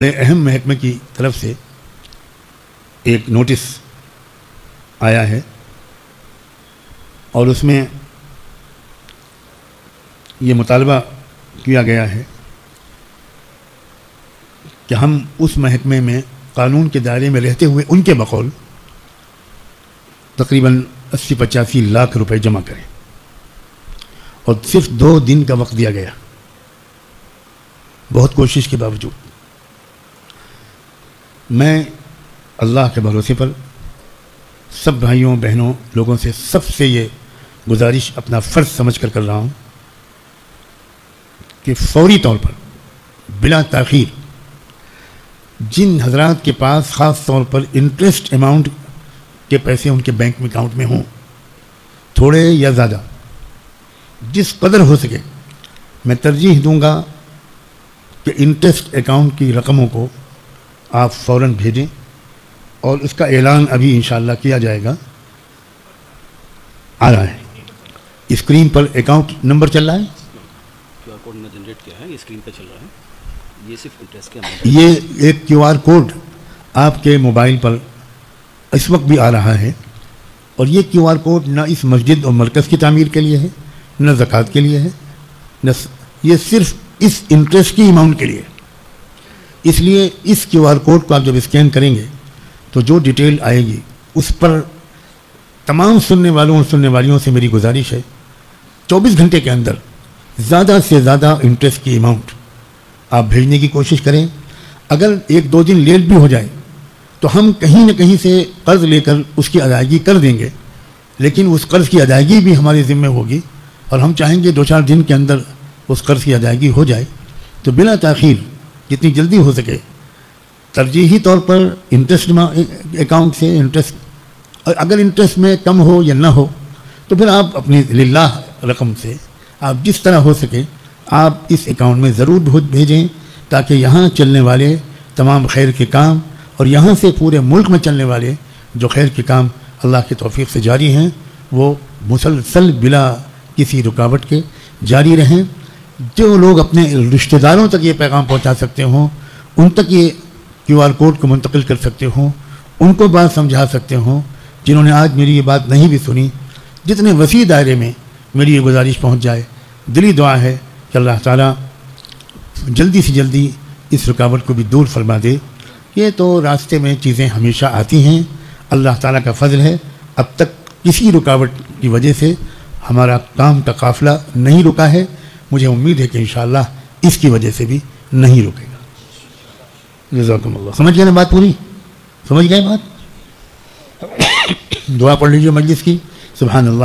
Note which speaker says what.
Speaker 1: अहम महकमे की तरफ से एक नोटिस आया है और उसमें ये मुतालबा किया गया है कि हम उस महकमे में कानून के दायरे में रहते हुए उनके बकौल तकरीबन 80-85 लाख रुपए जमा करें और सिर्फ 2 दिन का वक्त दिया गया। बहुत कोशिश के बावजूद मैं अल्लाह के भरोसे पर सब भाइयों बहनों लोगों से सबसे ये गुजारिश अपना फ़र्ज़ समझ कर रहा हूँ कि फौरी तौर पर बिला ताख़ीर जिन हजरात के पास ख़ास तौर पर इंटरेस्ट अमाउंट के पैसे उनके बैंक में अकाउंट में हों, थोड़े या ज़्यादा, जिस कदर हो सके मैं तरजीह दूंगा कि इंटरेस्ट अकाउंट की रकमों को आप फ़ौरन भेजें और उसका ऐलान अभी इंशाअल्लाह किया जाएगा। आ रहा है स्क्रीन पर अकाउंट नंबर चल रहा है,
Speaker 2: क्यूआर कोड ने जनरेट किया है, ये स्क्रीन पे चल रहा है। ये सिर्फ इंटरेस्ट के अमाउंट,
Speaker 1: ये एक क्यूआर कोड आपके मोबाइल पर इस वक्त भी आ रहा है और ये क्यूआर कोड ना इस मस्जिद और मरकज़ की तामीर के लिए है, न ज़कात के लिए है, न ये सिर्फ इस इंटरेस्ट की अमाउंट के लिए। इसलिए इस क्यूआर कोड को आप जब स्कैन करेंगे तो जो डिटेल आएगी उस पर तमाम सुनने वालों और सुनने वालियों से मेरी गुजारिश है 24 घंटे के अंदर ज़्यादा से ज़्यादा इंटरेस्ट की अमाउंट आप भेजने की कोशिश करें। अगर 1-2 दिन लेट भी हो जाए तो हम कहीं न कहीं से कर्ज़ लेकर उसकी अदायगी कर देंगे, लेकिन उस कर्ज़ की अदायगी भी हमारे ज़िम्मे होगी और हम चाहेंगे 2-4 दिन के अंदर उस कर्ज़ की अदायगी हो जाए। तो बिना ताख़ीर जितनी जल्दी हो सके तरजीही तौर पर इंटरेस्ट अकाउंट से इंटरेस्ट, अगर इंटरेस्ट में कम हो या ना हो तो फिर आप अपनी लिल्लाह रकम से आप जिस तरह हो सके आप इस अकाउंट में ज़रूर भेजें, ताकि यहाँ चलने वाले तमाम खैर के काम और यहाँ से पूरे मुल्क में चलने वाले जो खैर के काम अल्लाह की तौफीक से जारी हैं वो मुसलसल बिला किसी रुकावट के जारी रहें। जो लोग अपने रिश्तेदारों तक ये पैगाम पहुंचा सकते हों, उन तक ये क्यूआर कोड को मुंतकिल कर सकते हों, उनको बात समझा सकते हों। जिन्होंने आज मेरी ये बात नहीं भी सुनी, जितने वसी दायरे में मेरी ये गुजारिश पहुंच जाए, दिली दुआ है कि अल्लाह ताला जल्दी से जल्दी इस रुकावट को भी दूर फरमा दे। ये तो रास्ते में चीज़ें हमेशा आती हैं, अल्लाह ताला का फ़ज़ल है। अब तक किसी रुकावट की वजह से हमारा काम का काफ़िला नहीं रुका है। मुझे उम्मीद है कि इंशाअल्लाह इसकी वजह से भी नहीं रुकेगा। जज़ाकुमुल्लाह। समझ गए ना बात पूरी? समझ गए बात? दुआ पढ़ लीजिए मजलिस की। सुभान अल्लाह।